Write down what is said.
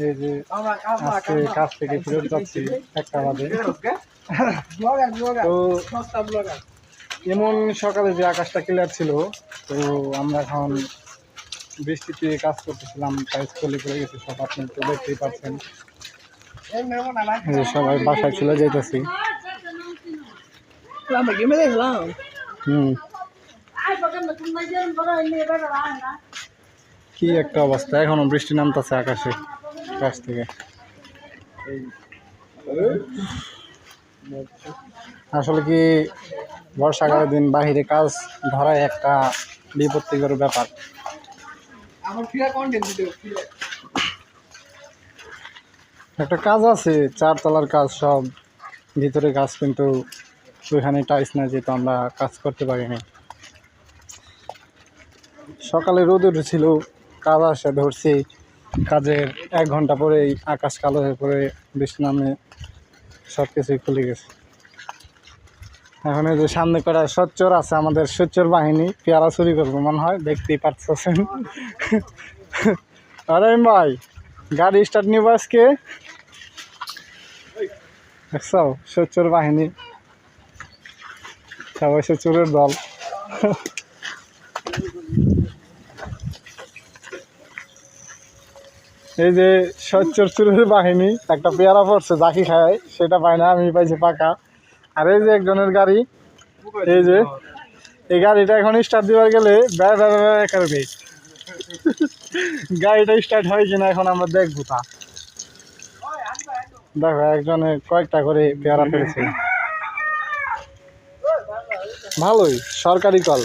এই যে আজকে কাজ থেকে ফেরত যাচ্ছি 1টা বাজে। তো এমন সকালে যে আকাশটা ক্লিয়ার ছিল, তো আমরা এখন বৃষ্টিতে কাজ করতেছিলাম, তাই স্থলে পড়ে গেছে সব, আপনি তো দেখতেই পাচ্ছেন। সবাই বাসায় চলে যাইতেছি। কি একটা অবস্থা, এখনো বৃষ্টি নামতেছে আকাশে কাছ থেকে। আসলে কি বর্ষাকালের দিন বাহিরে কাজ ধরাই একটা বিপত্তিকর ব্যাপার। একটা কাজ আছে 4 তলার কাজ, সব ভিতরে কাজ, কিন্তু ওইখানে টাইলস না, যেহেতু আমরা কাজ করতে পারিনি। সকালে রোদ উঠেছিল, কাজ আসে ধরছি, কাজের 1 ঘন্টা পরেই আকাশ কালো হয়ে পড়ে বৃষ্টি নামে সব কিছুই খুলে গেছে। এখন এই যে সামনে করা সোচ্চর আছে, আমাদের সোচ্চর বাহিনী পেয়ারা চুরি করবো মনে হয়, দেখতেই পাচ্ছেন। আরে ভাই, গাড়ি স্টার্ট নিব আজকে, দেখছো সোচ্চর বাহিনী, সবাই সোচ্চরের দল। এই যে সোচ্চর চুরের বাহিনী, একটা পেয়ারা পড়ছে জাকি খায়, সেটা পাই না, আমি পাইছি পাকা। আর এই যে একজনের গাড়ি, এই যে এই গাড়িটা এখন স্টার্ট দিবার গেলে করবে, গাড়িটা স্টার্ট হয় কিনা এখন আমরা দেখবো। তা দেখো একজনে কয়েকটা করে পেয়ারা পেরেছে, ভালোই সরকারি কল।